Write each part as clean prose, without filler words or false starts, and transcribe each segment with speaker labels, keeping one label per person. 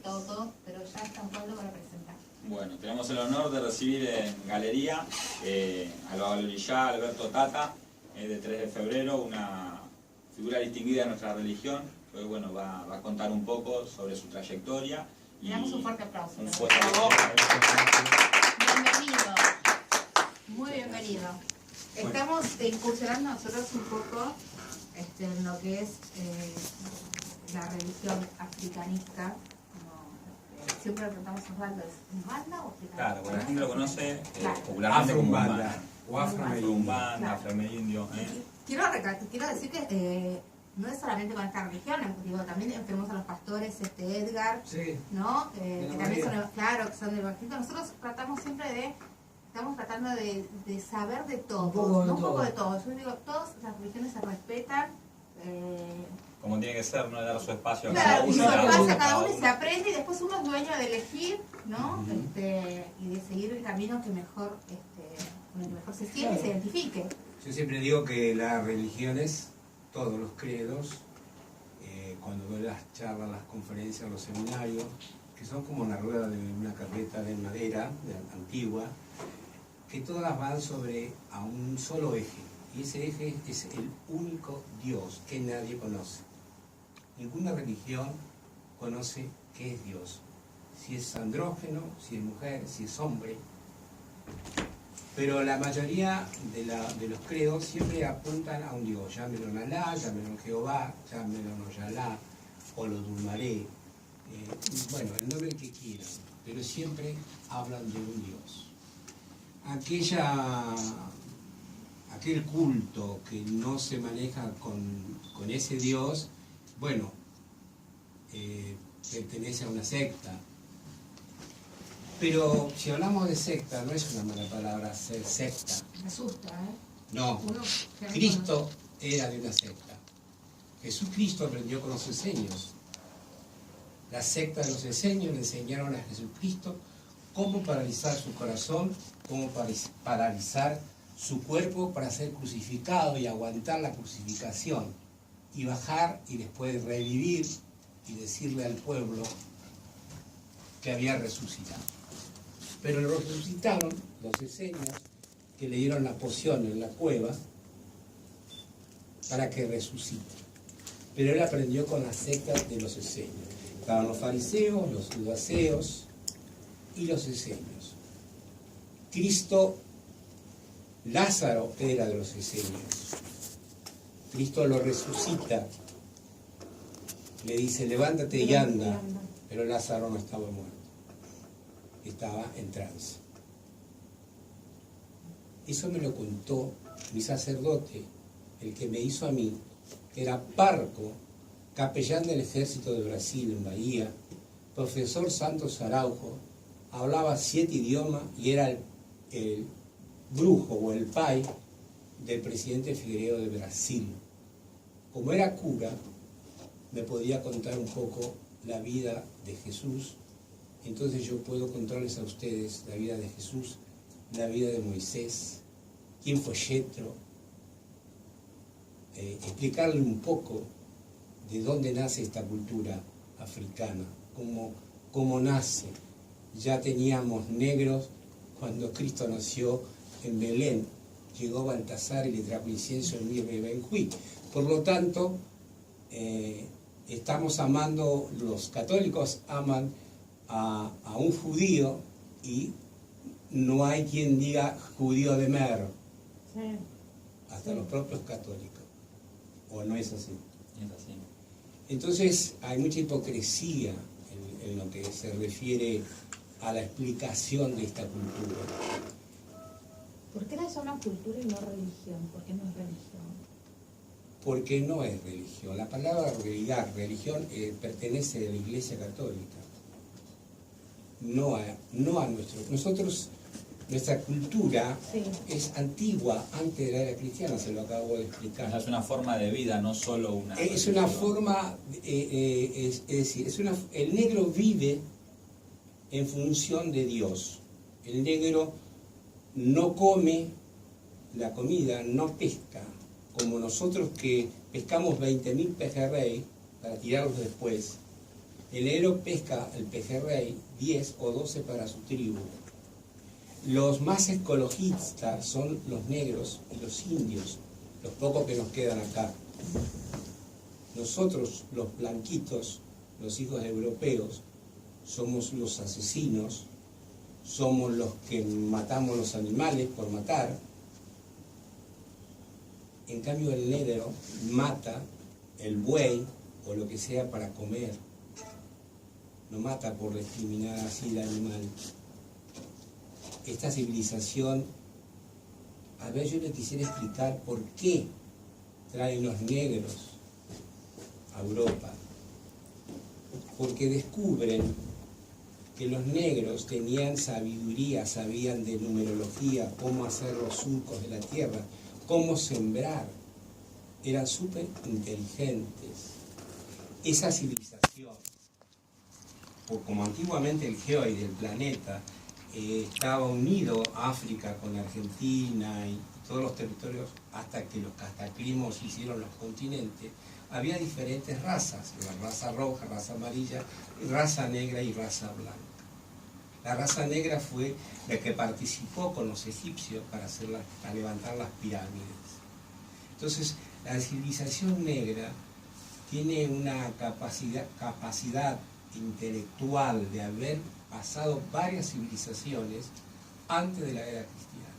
Speaker 1: todo, pero ya está Pablo para presentar.
Speaker 2: Bueno, tenemos el honor de recibir en galería a Villá, Alberto Tata, de 3 de febrero, una figura distinguida de nuestra religión, que bueno, va a contar un poco sobre su trayectoria.
Speaker 1: Le damos un fuerte aplauso.
Speaker 2: Un fuerte aplauso.
Speaker 1: Bienvenido, muy bienvenido. Estamos incursionando nosotros un poco en lo que es la religión africanista. Siempre le preguntamos a Osvaldo, ¿es umbanda o africanista?
Speaker 2: Claro, bueno, la gente lo conoce
Speaker 1: claro,
Speaker 2: popularmente como
Speaker 3: Afro-umbanda o
Speaker 2: afro-umbanda,
Speaker 1: claro.
Speaker 2: afro-amerindio.
Speaker 1: Quiero decir que no es solamente con esta religión, digo, también tenemos a los pastores Edgar,
Speaker 3: sí,
Speaker 1: ¿no? Que también son, claro, que son evangélicos. Nosotros estamos tratando de saber de todo, un poco de todo. Yo digo, todas las religiones se respetan.
Speaker 2: Como tiene que ser, no dar su espacio a
Speaker 1: Claro, y su
Speaker 2: cada
Speaker 1: espacio a cada uno se aprende y después uno es dueño de elegir, ¿no? Y de seguir el camino que mejor, con el que mejor se siente y se identifique.
Speaker 3: Yo siempre digo que las religiones, todos los credos, cuando doy las charlas, las conferencias, los seminarios, que son como una rueda de una carreta de madera antigua, que todas van sobre a un solo eje. Y ese eje es el único Dios que nadie conoce. Ninguna religión conoce qué es Dios. Si es andrógeno, si es mujer, si es hombre. Pero la mayoría de los credos siempre apuntan a un Dios. Llámelo Alá, llámelo Jehová, llámelo Noyalá, o lo Dulmaré. Bueno, el nombre que quieran. Pero siempre hablan de un Dios. Aquel culto que no se maneja con ese Dios, bueno, pertenece a una secta. Pero si hablamos de secta, no es una mala palabra ser secta.
Speaker 1: Me asusta, ¿eh?
Speaker 3: No, Cristo era de una secta. Jesucristo aprendió con los enseños. La secta de los enseños le enseñaron a Jesucristo cómo paralizar su corazón, cómo paralizar su cuerpo para ser crucificado y aguantar la crucificación y bajar y después revivir y decirle al pueblo que había resucitado. Pero lo resucitaron los esenios que le dieron la poción en la cueva para que resucite. Pero él aprendió con las sectas de los esenios. Estaban los fariseos, los saduceos y los esenios. Lázaro era de los esenios. Cristo lo resucita. Le dice, levántate y anda. Pero Lázaro no estaba muerto. Estaba en trance. Eso me lo contó mi sacerdote, el que me hizo a mí, que era Parco, capellán del ejército de Brasil en Bahía, profesor Santos Araujo, hablaba 7 idiomas y era el brujo o el pai del presidente Figueiredo de Brasil. Como era cura, me podía contar un poco la vida de Jesús. Entonces yo puedo contarles a ustedes la vida de Jesús, la vida de Moisés, quién fue Yetro, explicarle un poco de dónde nace esta cultura africana, cómo nace. Ya teníamos negros cuando Cristo nació en Belén, llegó Baltasar y le trajo incienso en mirra y benjuí. Por lo tanto, estamos amando, los católicos aman a un judío y no hay quien diga judío de Mer, sí. Hasta sí. Los propios católicos, ¿o no es así?
Speaker 2: Es así.
Speaker 3: Entonces hay mucha hipocresía en lo que se refiere a la explicación de esta cultura.
Speaker 1: ¿Por qué la llaman cultura y no religión? ¿Por qué no es religión?
Speaker 3: Porque no es religión. La palabra religión pertenece a la Iglesia Católica. No a nuestra cultura sí. Es antigua, antes de la era cristiana, se lo acabo de explicar.
Speaker 2: Es una forma de vida, no solo una...
Speaker 3: Es una forma, es decir, el negro vive en función de Dios. El negro no come la comida, no pesca, como nosotros que pescamos 20.000 pejerrey para tirarlos después. El negro pesca el pejerrey 10 o 12 para su tribu. Los más ecologistas son los negros y los indios, los pocos que nos quedan acá. Nosotros, los blanquitos, los hijos europeos, somos los asesinos, somos los que matamos los animales por matar. En cambio el negro mata el buey o lo que sea para comer. No mata por discriminar así el animal. Esta civilización, a ver, yo le quisiera explicar por qué traen los negros a Europa. Porque descubren que los negros tenían sabiduría, sabían de numerología, cómo hacer los surcos de la tierra, cómo sembrar. Eran súper inteligentes. Esa civilización, como antiguamente el geoide, el planeta, estaba unido África con Argentina y todos los territorios hasta que los cataclismos hicieron los continentes, había diferentes razas, la raza roja, raza amarilla, raza negra y raza blanca. La raza negra fue la que participó con los egipcios para levantar las pirámides. Entonces, la civilización negra tiene una capacidad intelectual de haber pasado varias civilizaciones antes de la era cristiana.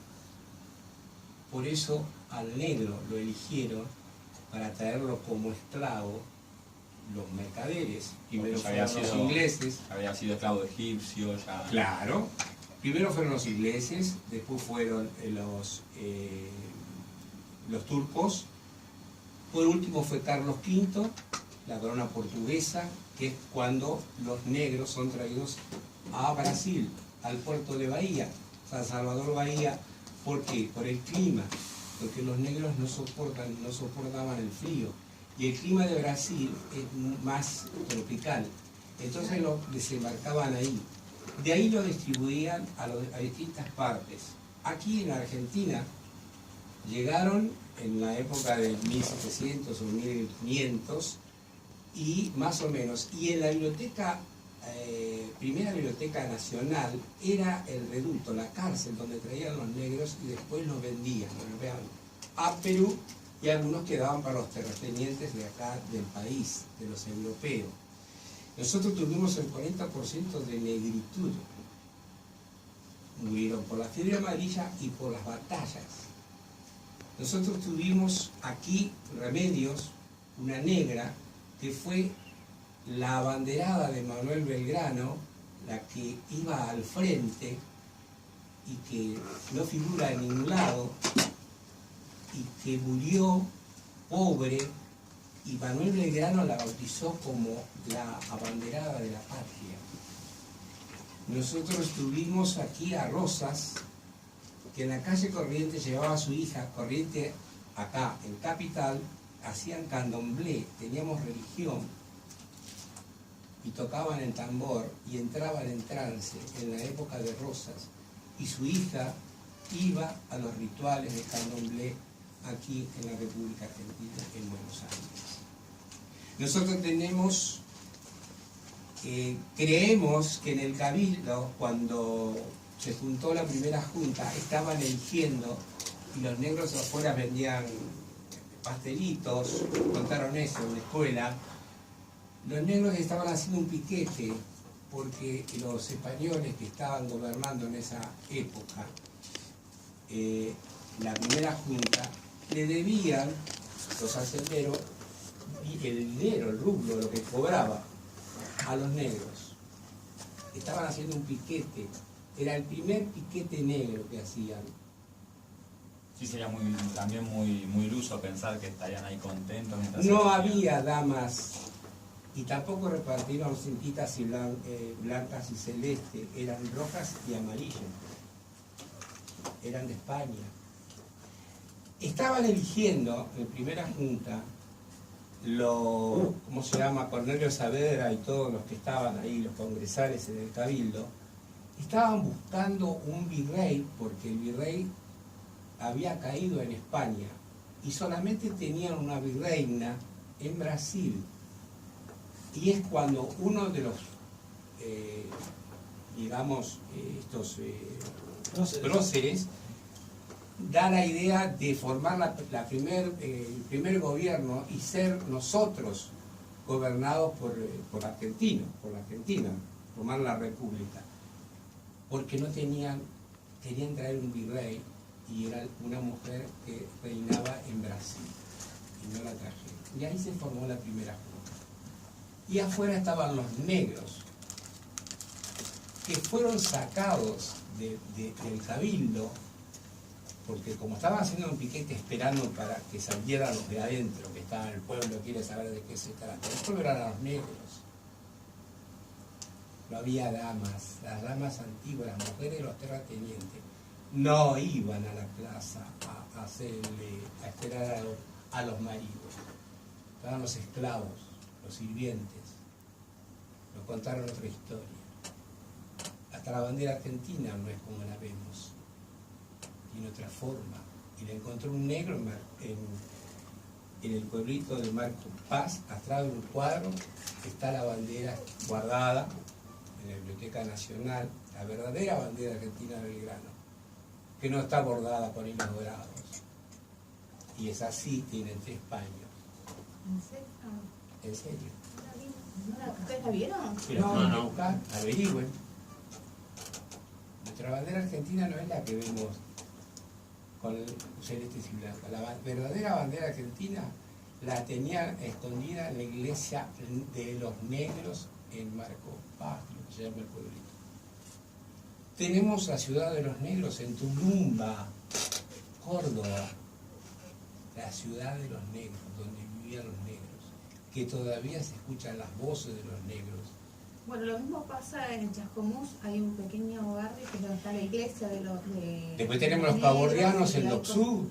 Speaker 3: Por eso al negro lo eligieron para traerlo como esclavo los mercaderes. Primero fueron los ingleses.
Speaker 2: Había sido esclavo egipcio ya.
Speaker 3: Claro. Primero fueron los ingleses, después fueron los turcos. Por último fue Carlos V, la corona portuguesa, que es cuando los negros son traídos a Brasil, al puerto de Bahía, San Salvador Bahía. ¿Por qué? Por el clima, porque los negros no soportaban el frío. Y el clima de Brasil es más tropical. Entonces lo desembarcaban ahí. De ahí lo distribuían a distintas partes. Aquí en Argentina llegaron en la época de 1700 o 1500 y más o menos. Y en la biblioteca, primera biblioteca nacional, era el reducto, la cárcel donde traían los negros y después los vendían a Perú, y algunos quedaban para los terratenientes de acá del país, de los europeos. Nosotros tuvimos el 40% de negritud. Murieron por la fiebre amarilla y por las batallas. Nosotros tuvimos aquí Remedios, una negra, que fue la abanderada de Manuel Belgrano, la que iba al frente y que no figura en ningún lado, y que murió pobre, y Manuel Belgrano la bautizó como la abanderada de la patria. Nosotros tuvimos aquí a Rosas, que en la calle Corrientes llevaba a su hija, Corrientes acá en Capital, hacían candomblé, teníamos religión, y tocaban el tambor, y entraban en trance en la época de Rosas, y su hija iba a los rituales de candomblé aquí en la República Argentina, en Buenos Aires. Nosotros creemos que en el Cabildo, cuando se juntó la primera junta, estaban eligiendo, y los negros afuera vendían pastelitos, contaron eso en la escuela. Los negros estaban haciendo un piquete porque los españoles que estaban gobernando en esa época, la primera junta, le debían los hacenderos el dinero, el rublo, lo que cobraba a los negros. Estaban haciendo un piquete, era el primer piquete negro que hacían.
Speaker 2: Sí, sería también muy iluso pensar que estarían ahí contentos.
Speaker 3: No había damas, y tampoco repartieron cintitas y blancas y celestes, eran rojas y amarillas, eran de España. Estaban eligiendo en primera junta, ¿cómo se llama? Cornelio Saavedra y todos los que estaban ahí, los congresales en el Cabildo, estaban buscando un virrey, porque el virrey había caído en España, y solamente tenían una virreina en Brasil. y es cuando uno de los, digamos, estos próceres da la idea de formar el primer gobierno y ser nosotros gobernados por argentinos, por la Argentina, formar la república, porque no querían traer un virrey y era una mujer que reinaba en Brasil y no la trajeron. Y ahí se formó la primera junta. Y afuera estaban los negros, que fueron sacados del cabildo, porque como estaban haciendo un piquete esperando para que salieran los de adentro, que estaban el pueblo, quiere saber de qué se trata. El pueblo eran los negros. No había damas, las damas antiguas, las mujeres de los terratenientes, no iban a la plaza a esperar a los maridos. Estaban los esclavos, los sirvientes. Nos contaron otra historia. Hasta la bandera argentina no es como la vemos, tiene otra forma. Y la encontró un negro en el pueblito de Marco Paz, atrás de un cuadro, está la bandera guardada en la Biblioteca Nacional, la verdadera bandera argentina de Belgrano, que no está bordada con hilos dorados. Y es así, tiene 3 paños.
Speaker 1: ¿En serio?
Speaker 3: ¿En serio?
Speaker 1: ¿Ustedes la vieron?
Speaker 3: Pero no. Averigüen. Nuestra bandera argentina no es la que vemos con celestes y blancas. La verdadera bandera argentina la tenían escondida en la iglesia de los negros en Marco Paz, lo que se llama el pueblito. Tenemos la ciudad de los negros en Tulumba, Córdoba, la ciudad de los negros, donde vivían los negros, que todavía se escuchan las voces de los negros.
Speaker 1: Bueno, lo mismo pasa en Chascomús, hay un pequeño barrio que es donde está la iglesia de los...
Speaker 3: Después tenemos los cabordianos en Docsú,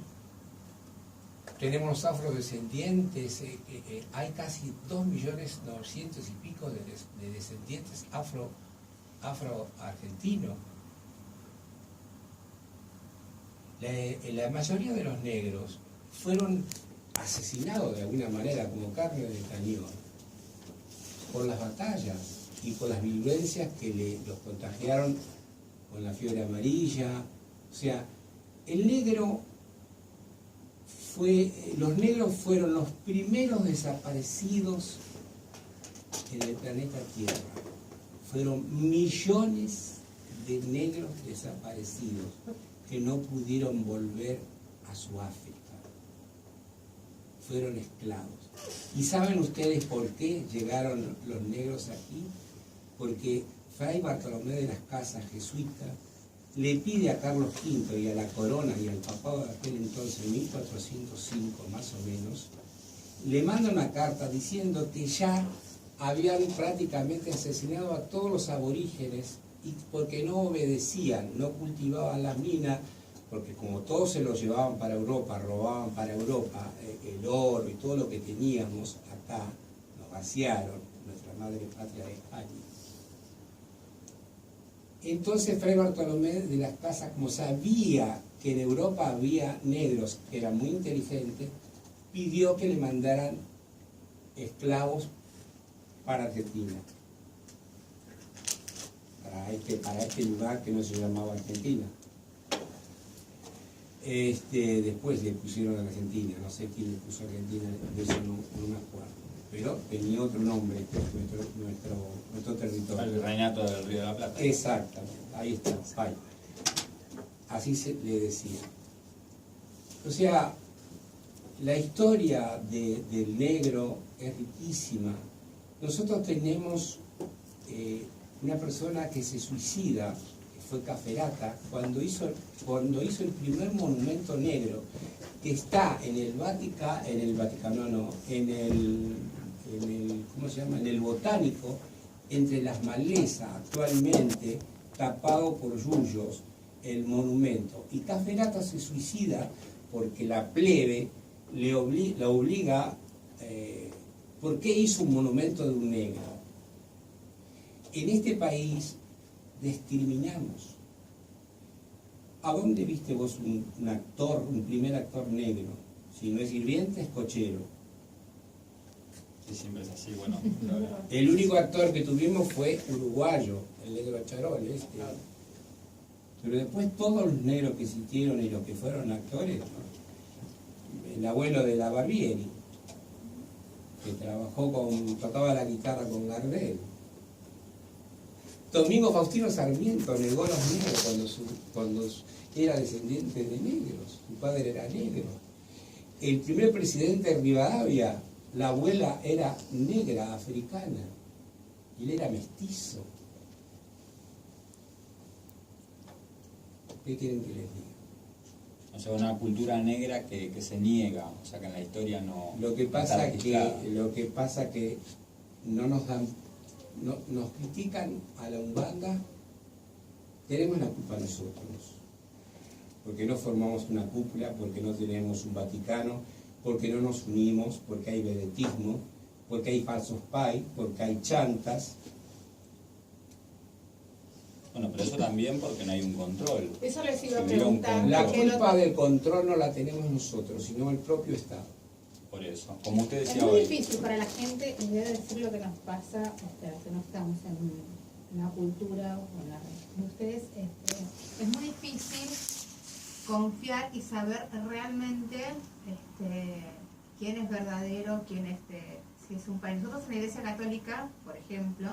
Speaker 3: tenemos los afrodescendientes, hay casi 2.900.000 y pico de descendientes afro-argentinos. La mayoría de los negros fueron asesinados de alguna manera como carne de cañón por las batallas y por las virulencias que los contagiaron con la fiebre amarilla. O sea, los negros fueron los primeros desaparecidos en el planeta Tierra. Fueron millones de negros desaparecidos que no pudieron volver a su África. Fueron esclavos. ¿Y saben ustedes por qué llegaron los negros aquí? Porque Fray Bartolomé de las Casas, jesuita, le pide a Carlos V y a la corona y al papado de aquel entonces, 1405 más o menos, le manda una carta diciendo que ya habían prácticamente asesinado a todos los aborígenes y porque no obedecían, no cultivaban las minas, porque como todos se los llevaban para Europa, robaban para Europa el oro y todo lo que teníamos acá, nos vaciaron, nuestra madre patria de España. Entonces Fray Bartolomé de las Casas, como sabía que en Europa había negros que eran muy inteligentes, pidió que le mandaran esclavos para Argentina, para este lugar que no se llamaba Argentina. Después le pusieron a Argentina, no sé quién le puso a Argentina, de eso no me acuerdo, pero tenía otro nombre, nuestro territorio.
Speaker 2: El Virreinato del Río de la Plata.
Speaker 3: Exactamente, ahí está, ahí. Así se le decía. O sea, la historia del negro es riquísima. Nosotros tenemos una persona que se suicida, fue Caferata, cuando hizo el primer monumento negro, que está en el ¿cómo se llama? En el Botánico, entre las malezas, actualmente tapado por yuyos, el monumento. Y Caferata se suicida porque la plebe la obliga, ¿por qué hizo un monumento de un negro? En este país discriminamos. ¿A dónde viste vos un primer actor negro? Si no es sirviente, es cochero.
Speaker 2: Sí, siempre es así, bueno.
Speaker 3: El único actor que tuvimos fue uruguayo, el negro Charol, Pero después todos los negros que existieron y los que fueron actores, ¿no? El abuelo de la Barbieri, que tocaba la guitarra con Gardel. Domingo Faustino Sarmiento negó los negros cuando era descendiente de negros, su padre era negro. El primer presidente de Rivadavia, la abuela era negra, africana, y él era mestizo. ¿Qué quieren que les diga?
Speaker 2: O sea, una cultura negra que se niega, o sea, que en la historia no...
Speaker 3: Lo que pasa que no nos dan, nos critican a la Umbanda, tenemos la culpa nosotros, porque no formamos una cúpula, porque no tenemos un Vaticano, porque no nos unimos, porque hay vedetismo, porque hay falsos pais, porque hay chantas.
Speaker 2: Bueno, pero eso también porque no hay un control.
Speaker 1: Eso les iba a
Speaker 2: Si hubiera un
Speaker 1: preguntar.
Speaker 2: control.
Speaker 3: La culpa del control no la tenemos nosotros, sino el propio Estado.
Speaker 2: Por eso, como usted
Speaker 1: Es
Speaker 2: decía
Speaker 1: muy
Speaker 2: hoy.
Speaker 1: difícil para la gente en vez de decir lo que nos pasa, que no estamos en la cultura o en la religión de ustedes, es muy difícil confiar y saber realmente quién es verdadero, quién si es un país. Nosotros en la Iglesia Católica, por ejemplo,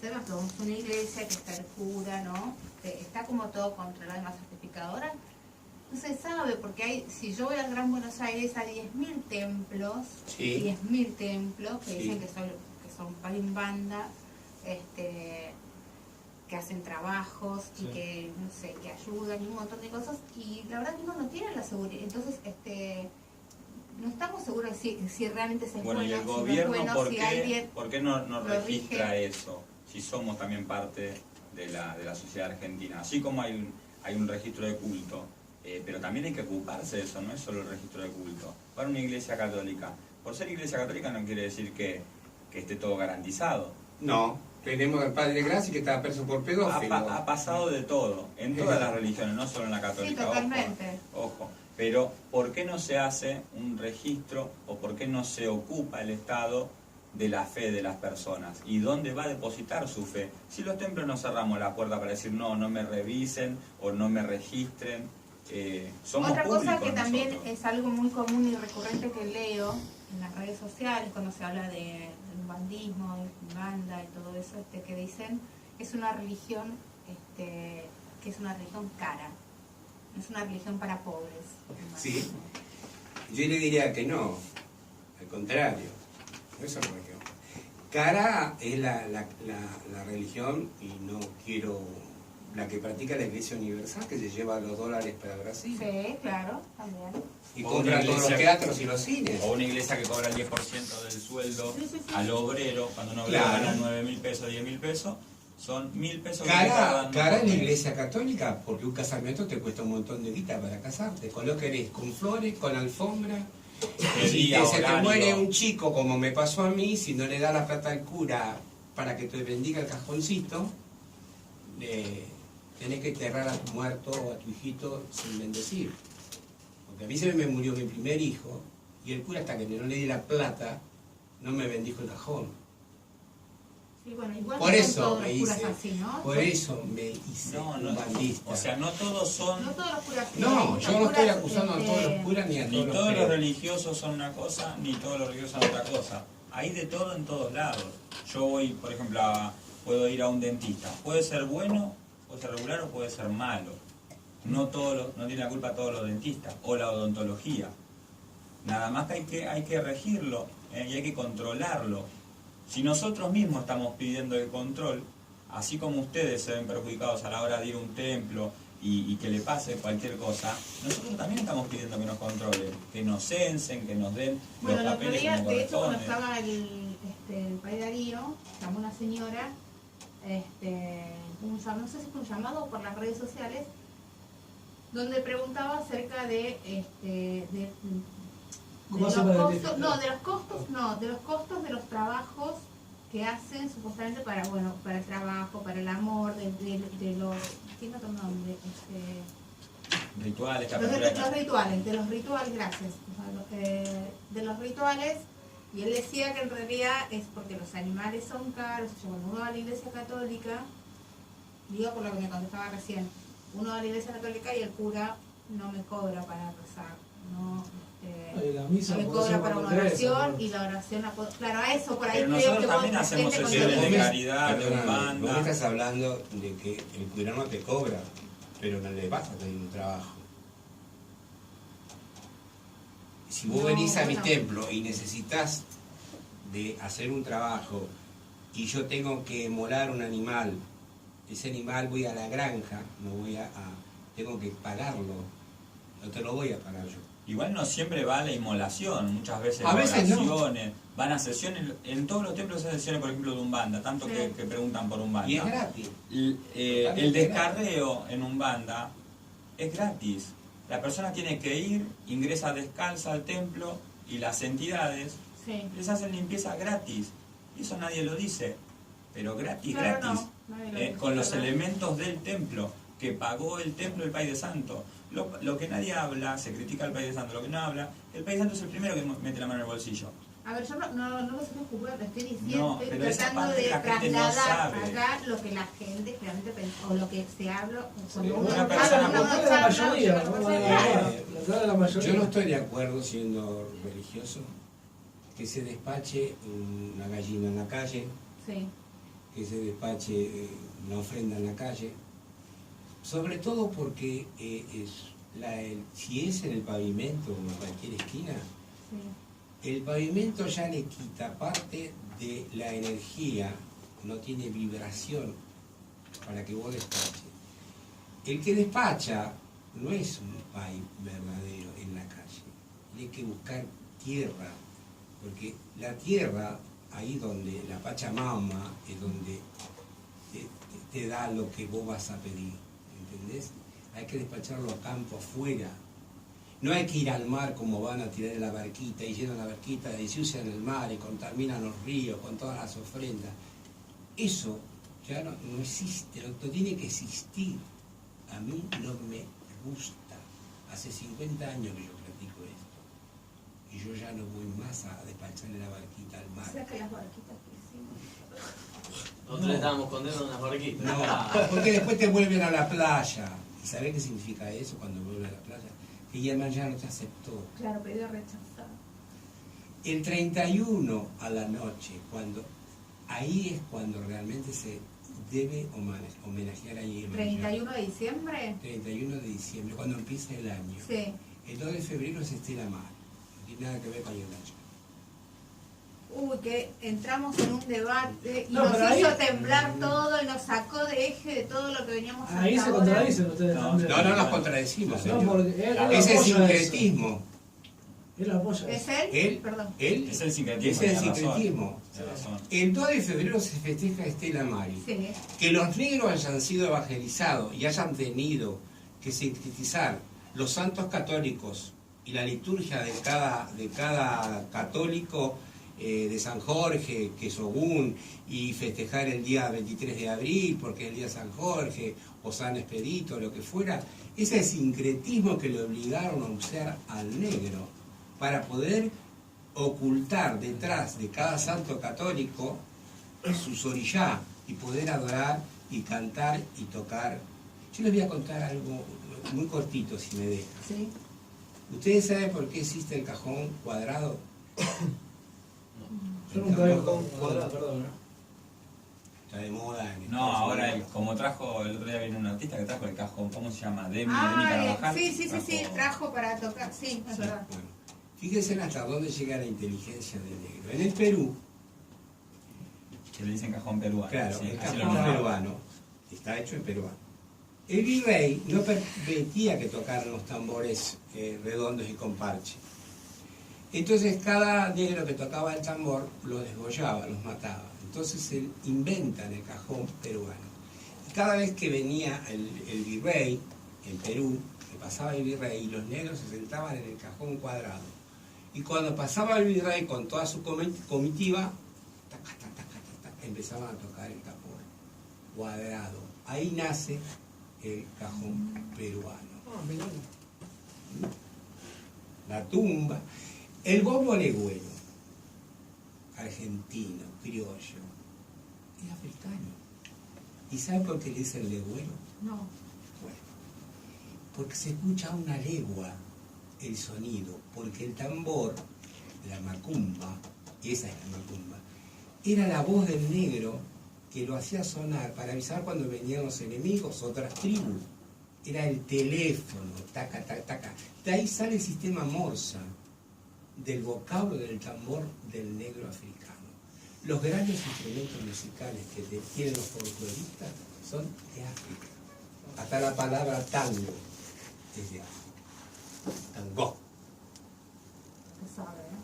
Speaker 1: sabemos que es una iglesia que está el cura, ¿no? Está como todo controlado y más certificadora. No se sabe, porque si yo voy al Gran Buenos Aires hay 10.000 templos,
Speaker 3: Sí.
Speaker 1: 10.000 templos que
Speaker 3: Sí.
Speaker 1: dicen que son parimbanda, que hacen trabajos y que, no sé, que ayudan y un montón de cosas, y la verdad que uno no tiene la seguridad. Entonces, no estamos seguros de si realmente se es
Speaker 2: Bueno, y el
Speaker 1: si no es
Speaker 2: gobierno,
Speaker 1: bueno,
Speaker 2: ¿por
Speaker 1: si
Speaker 2: qué,
Speaker 1: alguien
Speaker 2: por qué no
Speaker 1: lo
Speaker 2: registra
Speaker 1: rige?
Speaker 2: eso? Si somos también parte de la sociedad argentina. Así como hay un registro de culto, pero también hay que ocuparse de eso, no es solo el registro de culto. Para una iglesia católica, por ser iglesia católica no quiere decir que esté todo garantizado.
Speaker 3: No, tenemos al padre Graci que estaba preso por pedófilo.
Speaker 2: Ha pasado de todo, en todas las religiones, no solo en la católica.
Speaker 1: Sí, totalmente.
Speaker 2: Ojo. Pero, ¿por qué no se hace un registro o por qué no se ocupa el Estado de la fe de las personas? ¿Y dónde va a depositar su fe? Si los templos no cerramos la puerta para decir no me revisen o no me registren, somos
Speaker 1: Otra cosa
Speaker 2: públicos
Speaker 1: que también
Speaker 2: nosotros.
Speaker 1: es algo muy común y recurrente que leo en las redes sociales cuando se habla del bandismo, de banda y todo eso, que dicen que es una religión que es una religión cara, no es una religión para pobres.
Speaker 3: Sí, yo le diría que no, al contrario, no es una religión. Cara es la religión, y no quiero, la que practica la Iglesia Universal, que se lleva los dólares para Brasil.
Speaker 1: Sí, claro, también.
Speaker 3: Y
Speaker 2: O
Speaker 3: compra
Speaker 2: una
Speaker 3: todos los
Speaker 2: iglesia-
Speaker 3: teatros y los cines.
Speaker 2: O una iglesia que cobra el 10% del sueldo
Speaker 1: Sí, sí, sí.
Speaker 2: al obrero, cuando un obrero
Speaker 3: Claro.
Speaker 2: gana 9.000 pesos, 10.000 pesos, son 1.000 pesos que le está
Speaker 3: Cara
Speaker 2: dando
Speaker 3: en la
Speaker 2: por mes.
Speaker 3: Iglesia Católica, porque un casamiento te cuesta un montón de guita para casarte. Con lo que querés, con flores, con alfombra.
Speaker 2: El
Speaker 3: Si
Speaker 2: día,
Speaker 3: se te
Speaker 2: horario.
Speaker 3: muere un chico, como me pasó a mí, si no le da la plata al cura para que te bendiga el cajoncito, tenés que enterrar a tu muerto o a tu hijito sin bendecir. Porque a mí se me murió mi primer hijo, y el cura, hasta que no le di la plata, no me bendijo el cajón.
Speaker 1: Sí, bueno, igual
Speaker 3: Por
Speaker 1: no son
Speaker 3: eso
Speaker 1: todos
Speaker 3: me
Speaker 1: los curas
Speaker 3: hice,
Speaker 1: así, ¿no?
Speaker 3: por eso me hice
Speaker 2: No,
Speaker 3: un bandista.
Speaker 2: o sea, no todos son,
Speaker 1: No todos los curas.
Speaker 3: No,
Speaker 1: hay
Speaker 3: yo
Speaker 1: muchos
Speaker 3: no estoy
Speaker 1: curas,
Speaker 3: acusando a todos los curas ni a
Speaker 2: ni
Speaker 3: todos
Speaker 2: todos los
Speaker 3: los
Speaker 2: religiosos son una cosa, ni todos los religiosos son otra cosa. Hay de todo en todos lados. Yo voy, por ejemplo, puedo ir a un dentista. Puede ser bueno, puede ser regular o puede ser malo. No tiene la culpa todos los dentistas. O la odontología. Nada más que hay que regirlo, y hay que controlarlo. Si nosotros mismos estamos pidiendo el control, así como ustedes se ven perjudicados a la hora de ir a un templo y que le pase cualquier cosa, nosotros también estamos pidiendo que nos controlen, que nos censen, que nos den
Speaker 1: Bueno,
Speaker 2: los
Speaker 1: el otro
Speaker 2: papeles
Speaker 1: día,
Speaker 2: como
Speaker 1: de hecho, cuando
Speaker 2: corresponde.
Speaker 1: estaba el padre Darío, llamó una señora, no sé si fue un llamado o por las redes sociales, donde preguntaba acerca de
Speaker 4: ¿Cómo
Speaker 1: los
Speaker 4: se va a
Speaker 1: costos,
Speaker 4: detectar?
Speaker 1: de los costos de los trabajos que hacen supuestamente para el trabajo, para el amor, de los, tiene otro nombre,
Speaker 2: Rituales,
Speaker 1: los rituales, gracias. De los rituales Y él decía que en realidad es porque los animales son caros. O sea, cuando uno va a la iglesia católica, digo por lo que me contestaba recién, uno va a la iglesia católica y el cura no me cobra para rezar, no,
Speaker 4: la misa
Speaker 1: no me
Speaker 4: puede
Speaker 1: cobra
Speaker 4: ser
Speaker 1: para
Speaker 4: cuando
Speaker 1: una
Speaker 4: querés,
Speaker 1: oración
Speaker 4: ¿no?
Speaker 1: y la oración la puedo... Claro, a eso por ahí
Speaker 2: Pero
Speaker 1: creo
Speaker 2: nosotros
Speaker 1: que
Speaker 2: también
Speaker 1: vos
Speaker 2: hacemos
Speaker 1: gente con
Speaker 2: sesiones de
Speaker 1: el-
Speaker 2: caridad, de
Speaker 3: Perdóname, vos me
Speaker 2: Umbanda.
Speaker 3: estás hablando de que el cura no te cobra, pero no le vas a pedir un trabajo. Si vos
Speaker 1: No,
Speaker 3: venís a mi
Speaker 1: bueno.
Speaker 3: templo y necesitas de hacer un trabajo y yo tengo que molar un animal, ese animal voy a la granja, no voy tengo que pagarlo, no te lo voy a pagar yo.
Speaker 2: Igual no siempre va a la inmolación, muchas veces
Speaker 3: A veces no.
Speaker 2: oraciones, van a sesiones, en todos los templos hay sesiones, por ejemplo, de Umbanda, tanto
Speaker 1: Sí.
Speaker 2: que preguntan por Umbanda.
Speaker 3: Y es gratis.
Speaker 2: El descarreo en Umbanda es gratis. La persona tiene que ir, ingresa descalza al templo y las entidades
Speaker 1: Sí.
Speaker 2: les hacen limpieza gratis. Y eso nadie lo dice, pero gratis,
Speaker 1: Claro,
Speaker 2: gratis.
Speaker 1: no, nadie lo dice,
Speaker 2: Con los
Speaker 1: ¿verdad?
Speaker 2: elementos del templo, que pagó el templo el País de Santo. Lo que nadie habla, se critica al País de Santo, lo que no habla, el País de Santo es el primero que mete la mano en el bolsillo.
Speaker 1: A ver, yo no lo sé jugar, lo estoy diciendo,
Speaker 2: No,
Speaker 1: estoy
Speaker 2: pero esa
Speaker 1: tratando
Speaker 2: parte
Speaker 1: de
Speaker 2: la gente no
Speaker 1: trasladar
Speaker 2: sabe.
Speaker 1: acá lo que la gente realmente pensó, o lo que se habla, cuando uno
Speaker 2: una
Speaker 1: habla,
Speaker 2: persona
Speaker 1: uno
Speaker 4: la
Speaker 1: no
Speaker 4: la
Speaker 1: charla,
Speaker 4: mayoría,
Speaker 1: uno no
Speaker 4: ¿no?
Speaker 1: sabe.
Speaker 4: La mayoría.
Speaker 3: Yo no estoy de acuerdo, siendo religioso, que se despache una gallina en la calle,
Speaker 1: Sí,
Speaker 3: que se despache una ofrenda en la calle, sobre todo porque si es en el pavimento o en cualquier esquina,
Speaker 1: sí.
Speaker 3: el pavimento ya le quita parte de la energía, no tiene vibración para que vos despaches. El que despacha no es un pay verdadero en la calle, hay que buscar tierra, porque la tierra, ahí donde la Pachamama, es donde te da lo que vos vas a pedir, ¿entendés? Hay que despacharlo a campo afuera. No hay que ir al mar como van a tirar en la barquita y llenan la barquita y se usan el mar y contaminan los ríos con todas las ofrendas. Eso ya no existe, no tiene que existir. A mí no me gusta. Hace 50 años que yo practico esto. Y yo ya no voy más a despacharle la barquita al mar.
Speaker 1: Saca las barquitas que hicimos.
Speaker 5: Nosotros le estábamos condenando unas barquitas.
Speaker 3: No, porque después te vuelven a la playa. ¿Y sabés qué significa eso cuando vuelven a la playa? Que Guillermo ya no te aceptó.
Speaker 1: Claro, pedido rechazado.
Speaker 3: El 31 a la noche, ahí es cuando realmente se debe homenajear a Guillermo.
Speaker 1: 31 de diciembre.
Speaker 3: 31 de diciembre, cuando empieza el año.
Speaker 1: Sí.
Speaker 3: El 2 de febrero es Estela Mar. No tiene nada que ver con Guillermo.
Speaker 1: Uy, que entramos en un debate y
Speaker 4: No,
Speaker 1: nos
Speaker 4: pero
Speaker 1: hizo
Speaker 4: ahí-
Speaker 1: temblar todo y nos sacó de eje de todo lo que veníamos
Speaker 4: Ahí
Speaker 1: hasta
Speaker 4: se
Speaker 1: ahora.
Speaker 4: contradicen ustedes
Speaker 2: No,
Speaker 4: también.
Speaker 3: No nos contradecimos,
Speaker 4: No,
Speaker 3: señor.
Speaker 4: porque él
Speaker 3: Ese es
Speaker 4: apoya
Speaker 3: sincretismo.
Speaker 4: eso. Él apoya
Speaker 1: ¿Es
Speaker 4: eso.
Speaker 1: él?
Speaker 3: Él,
Speaker 1: Perdón.
Speaker 3: él,
Speaker 2: Es el sincretismo.
Speaker 3: es el
Speaker 2: tiene razón,
Speaker 3: sincretismo.
Speaker 2: tiene razón.
Speaker 3: El 2 de febrero se festeja Estela Mari.
Speaker 1: Sí.
Speaker 3: Que los negros hayan sido evangelizados y hayan tenido que sintetizar los santos católicos y la liturgia de cada católico, de San Jorge, que es Ogún, y festejar el día 23 de abril porque es el día de San Jorge, o San Expedito, lo que fuera, ese sincretismo que le obligaron a usar al negro para poder ocultar detrás de cada santo católico sus orillá y poder adorar y cantar y tocar. Yo les voy a contar algo muy cortito, si me dejan.
Speaker 1: Sí.
Speaker 3: ¿Ustedes saben por qué existe el cajón cuadrado?
Speaker 4: Yo nunca había cuadrado, perdón. ¿no?
Speaker 3: Está de moda. En
Speaker 2: No,
Speaker 3: Estados
Speaker 2: ahora
Speaker 3: Unidos.
Speaker 2: como trajo, el otro día vino un artista que trajo el cajón, ¿cómo se llama? Demi Carvajal.
Speaker 1: Sí,
Speaker 2: Trajo-
Speaker 1: trajo para tocar, sí, es verdad.
Speaker 3: Bueno, fíjense hasta dónde llega la inteligencia del negro. En el Perú,
Speaker 2: Que le dicen cajón peruano.
Speaker 3: claro,
Speaker 2: sí,
Speaker 3: el
Speaker 2: así lo
Speaker 3: cajón
Speaker 2: nombraban.
Speaker 3: peruano está hecho en peruano. El virrey no permitía que tocaran los tambores redondos y con parche. Entonces cada negro que tocaba el tambor los desgollaba, los mataba. Entonces inventan el cajón peruano. Y cada vez que venía el virrey en Perú, que pasaba el virrey, los negros se sentaban en el cajón cuadrado. Y cuando pasaba el virrey con toda su comitiva, taca, taca, taca, taca, empezaban a tocar el tambor cuadrado. Ahí nace el cajón peruano. La tumba. El gobbo legüero. argentino, criollo, es africano. ¿Y sabe por qué le dicen legüero?
Speaker 1: No.
Speaker 3: Bueno, porque se escucha a una legua el sonido, porque el tambor, la macumba, esa es la macumba, era la voz del negro que lo hacía sonar para avisar cuando venían los enemigos, otras tribus. Era el teléfono, taca, taca, taca. De ahí sale el sistema Morsa, del vocablo del tambor del negro africano. Los grandes instrumentos musicales que tienen los folcloristas son de África. Hasta la palabra tango es de África. Tango.
Speaker 1: Se sabe, ¿eh?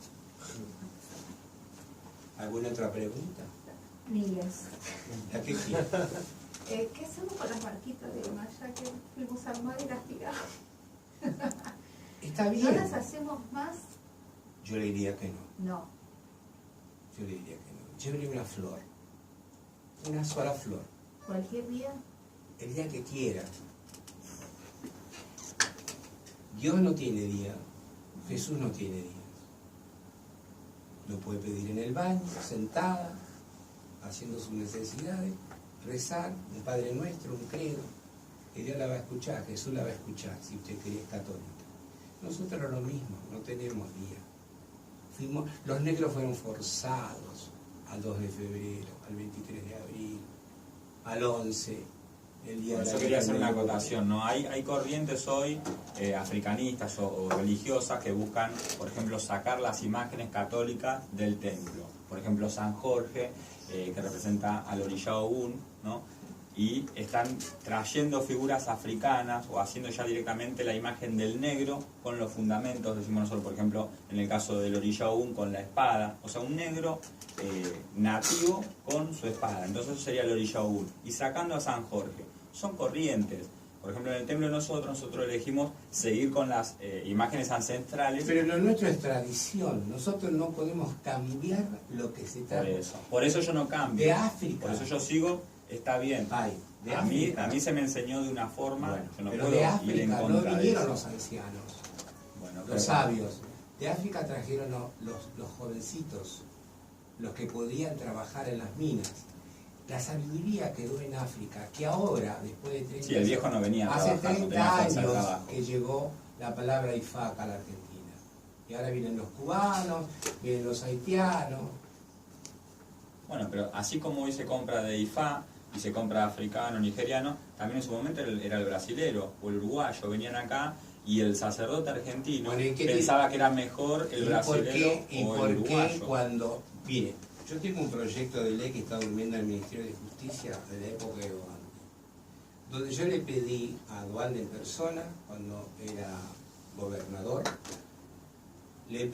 Speaker 3: ¿Alguna otra pregunta?
Speaker 1: Miles.
Speaker 3: ¿A qué quiere?
Speaker 1: ¿Qué hacemos con las marquitas de malla que fuimos a armar y las tiramos?
Speaker 3: Está
Speaker 1: ¿No
Speaker 3: bien.
Speaker 1: las hacemos más?
Speaker 3: Yo le diría que no.
Speaker 1: No.
Speaker 3: Yo le diría que no. Llévele una flor. Una sola flor.
Speaker 1: ¿Cualquier día?
Speaker 3: El día que quiera. Dios no tiene día. Jesús no tiene días. Lo puede pedir en el baño, sentada, haciendo sus necesidades, rezar, un Padre Nuestro, un credo. Que Dios la va a escuchar, Jesús la va a escuchar, si usted es católica. Nosotros lo mismo, no tenemos día. Los negros fueron forzados al 2 de febrero, al 23 de abril, al 11, el día de la
Speaker 2: Yo quería hacer una
Speaker 3: Virgen de
Speaker 2: acotación, ¿no? Hay corrientes hoy africanistas o religiosas que buscan, por ejemplo, sacar las imágenes católicas del templo. Por ejemplo, San Jorge, que representa al Orishá Ogún, ¿no? Y están trayendo figuras africanas o haciendo ya directamente la imagen del negro con los fundamentos, decimos nosotros, por ejemplo, en el caso del Orishá Ogún con la espada, o sea, un negro nativo con su espada, entonces eso sería el Orishá Ogún. Y sacando a San Jorge, son corrientes. Por ejemplo, en el templo de nosotros elegimos seguir con las imágenes ancestrales.
Speaker 3: Pero lo nuestro es tradición. Nosotros no podemos cambiar lo que se trata.
Speaker 2: Por eso yo no cambio.
Speaker 3: De África.
Speaker 2: Por eso yo sigo, está bien.
Speaker 3: Ay, de
Speaker 2: a mí se me enseñó de una forma,
Speaker 3: bueno,
Speaker 2: yo no
Speaker 3: pero
Speaker 2: puedo
Speaker 3: de
Speaker 2: ir en
Speaker 3: África no
Speaker 2: contra de
Speaker 3: vinieron
Speaker 2: eso.
Speaker 3: los ancianos,
Speaker 2: Bueno,
Speaker 3: los
Speaker 2: pero-
Speaker 3: sabios. De África trajeron los jovencitos, los que podían trabajar en las minas. La sabiduría quedó en África, que ahora, después de 30
Speaker 2: Sí, el viejo no venía a
Speaker 3: hace
Speaker 2: trabajar, no
Speaker 3: 30
Speaker 2: tenía fuerza de
Speaker 3: años
Speaker 2: trabajo.
Speaker 3: que llegó la palabra IFAC a la Argentina. Y ahora vienen los cubanos, vienen los haitianos.
Speaker 2: Bueno, pero así como hoy se compra de IFA y se compra africano, nigeriano, también en su momento era el brasilero o el uruguayo, venían acá y el sacerdote argentino
Speaker 3: Bueno, ¿y qué
Speaker 2: pensaba que era mejor el brasilero
Speaker 3: ¿Y
Speaker 2: o
Speaker 3: por
Speaker 2: el
Speaker 3: qué
Speaker 2: uruguayo.
Speaker 3: cuando... Mire, yo tengo un proyecto de ley que está durmiendo en el Ministerio de Justicia de la época de Dualde, donde yo le pedí a Dualde en persona, cuando era gobernador, le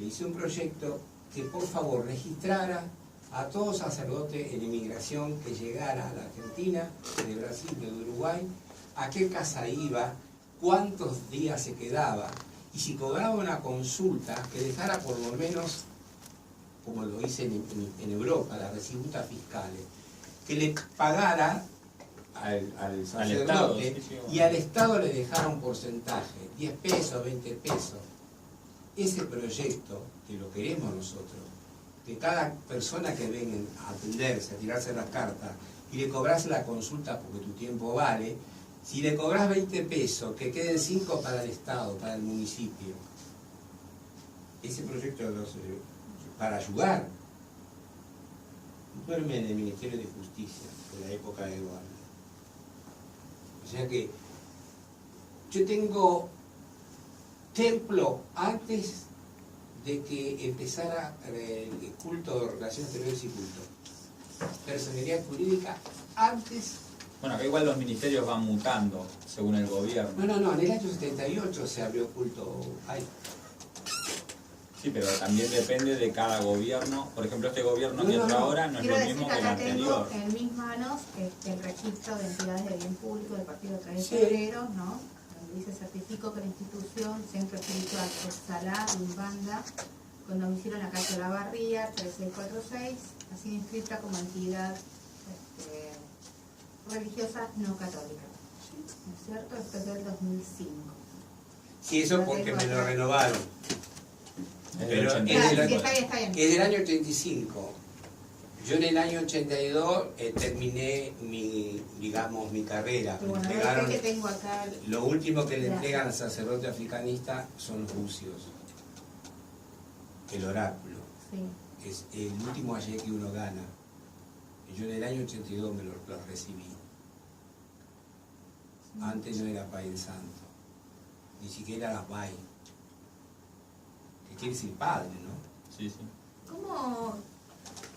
Speaker 3: hice un proyecto que por favor registrara a todo sacerdote en inmigración que llegara a la Argentina, de Brasil, de Uruguay, a qué casa iba, cuántos días se quedaba, y si cobraba una consulta, que dejara por lo menos, como lo hice en Europa, las recibutas fiscales, que le pagara al sacerdote
Speaker 2: Estado, sí, sí, bueno.
Speaker 3: y al Estado le dejara un porcentaje, 10 pesos, 20 pesos. Ese proyecto, que lo queremos nosotros, que cada persona que venga a atenderse, a tirarse las cartas, y le cobras la consulta porque tu tiempo vale, si le cobras 20 pesos, que queden 5 para el Estado, para el municipio. Ese proyecto para ayudar. Duerme en el Ministerio de Justicia, de la época de Eduardo. O sea que yo tengo templo antes de que empezara el culto de relaciones exteriores y culto. Personalidad jurídica antes.
Speaker 2: Bueno, acá igual los ministerios van mutando según el gobierno.
Speaker 3: No, en el año 78 se abrió culto. Ay,
Speaker 2: Sí, pero también depende de cada gobierno. Por ejemplo, este gobierno que entra ahora no es
Speaker 1: Quiero
Speaker 2: lo
Speaker 1: decir
Speaker 2: mismo
Speaker 1: que
Speaker 2: que el
Speaker 1: acá tengo
Speaker 2: anterior.
Speaker 1: en mis manos el registro de entidades de bien público del partido 3 de
Speaker 3: Sí.
Speaker 1: febrero, ¿no? Donde dice: certifico que la institución Centro Espiritual Oxalá Umbanda, con domicilio en la calle La Barría, 3646, ha sido inscrita como entidad religiosa no católica. ¿No es cierto? Esto es del 2005.
Speaker 3: sí, eso porque me lo renovaron. Pero
Speaker 2: el
Speaker 3: es del,
Speaker 1: sí, está bien, está bien.
Speaker 3: es del año 85. Yo en el año 82 terminé mi carrera.
Speaker 1: Y bueno,
Speaker 3: Me
Speaker 1: este
Speaker 3: entregaron-
Speaker 1: que tengo acá.
Speaker 3: lo último que le
Speaker 1: Gracias.
Speaker 3: entregan al sacerdote africanista son los bucios. El oráculo.
Speaker 1: Sí.
Speaker 3: Es el último ayer que uno gana. Y yo en el año 82 me lo recibí. Antes no era Padre Santo. Ni siquiera las BAI. Que quiere decir padre, ¿no?
Speaker 2: Sí, sí.
Speaker 1: ¿Cómo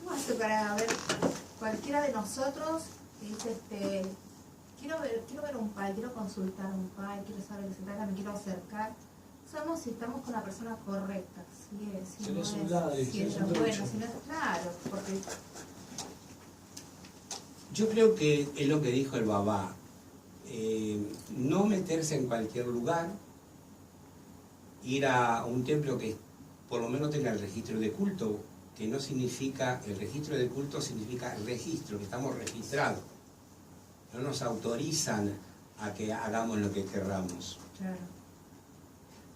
Speaker 1: hace para ver cualquiera de nosotros que dice, quiero ver un pai, quiero consultar a un pai, quiero saber de qué se trata, me quiero acercar? Sabemos si estamos con la persona correcta, si
Speaker 4: Si
Speaker 1: no
Speaker 4: no es un
Speaker 1: es,
Speaker 4: ladri,
Speaker 1: si
Speaker 4: si
Speaker 1: es
Speaker 4: es un
Speaker 1: bueno,
Speaker 4: trucho.
Speaker 1: si no es claro, porque
Speaker 3: Yo creo que es lo que dijo el babá. No meterse en cualquier lugar, ir a un templo que por lo menos tenga el registro de culto, que no significa, el registro de culto significa registro, que estamos registrados. No nos autorizan a que hagamos lo que querramos.
Speaker 1: claro,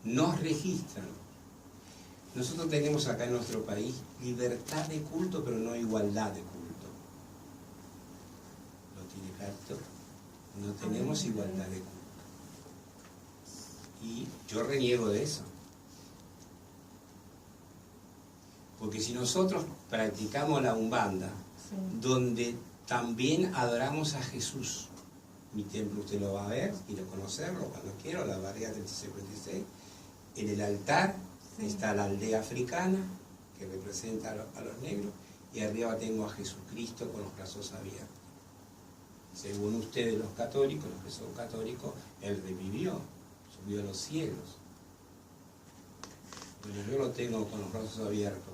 Speaker 3: Nos registran. Nosotros tenemos acá en nuestro país libertad de culto, pero no igualdad de culto. ¿Lo tiene claro? No tenemos igualdad de culto. Y yo reniego de eso. Porque si nosotros practicamos la Umbanda,
Speaker 1: sí,
Speaker 3: donde también adoramos a Jesús, mi templo usted lo va a ver, quiero conocerlo cuando quiero, la barriga 3656, en el altar
Speaker 1: sí.
Speaker 3: está la aldea africana, que representa a los negros, y arriba tengo a Jesucristo con los brazos abiertos. Según ustedes los católicos, los que son católicos, Él revivió, subió a los cielos. Pero yo lo tengo con los brazos abiertos,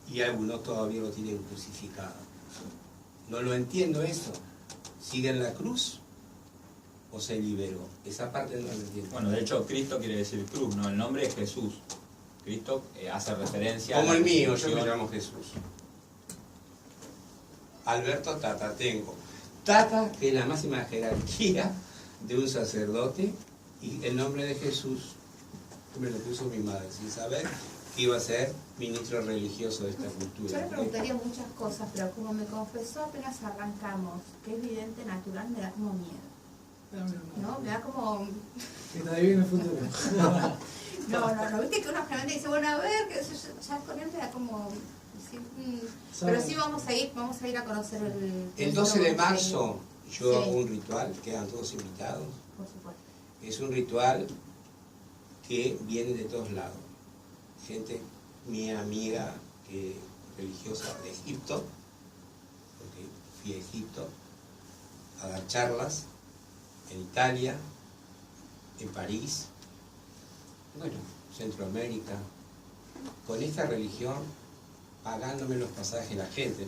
Speaker 3: y algunos todavía lo tienen crucificado. No lo entiendo eso. ¿Sigue en la cruz o se liberó? Esa parte no la entiendo.
Speaker 2: Bueno, de hecho, Cristo quiere decir cruz, ¿no? El nombre es Jesús. Cristo hace referencia
Speaker 3: Como
Speaker 2: a la
Speaker 3: el mío, yo me
Speaker 2: crucifixión.
Speaker 3: llamo Jesús. Alberto Tata tengo. Tata, que es la máxima jerarquía de un sacerdote, y el nombre de Jesús me lo puso mi madre, sin saber que iba a ser ministro religioso de esta
Speaker 1: Yo
Speaker 3: cultura.
Speaker 1: le preguntaría muchas cosas, pero como me confesó apenas arrancamos, que es vidente natural, me da como miedo, ¿no? Me da como...
Speaker 4: Que te adivine el futuro.
Speaker 1: No, viste que uno generalmente dice, bueno, a ver, que ya con él me da como... sí, pero sí vamos a ir a conocer
Speaker 3: El 12 de marzo yo
Speaker 1: Sí.
Speaker 3: hago un ritual, quedan todos invitados.
Speaker 1: Por supuesto.
Speaker 3: Es un ritual que viene de todos lados. Gente, mi amiga religiosa de Egipto, porque fui a Egipto a dar charlas, en Italia, en París, bueno, Centroamérica, con esta religión pagándome los pasajes la gente, ¿no?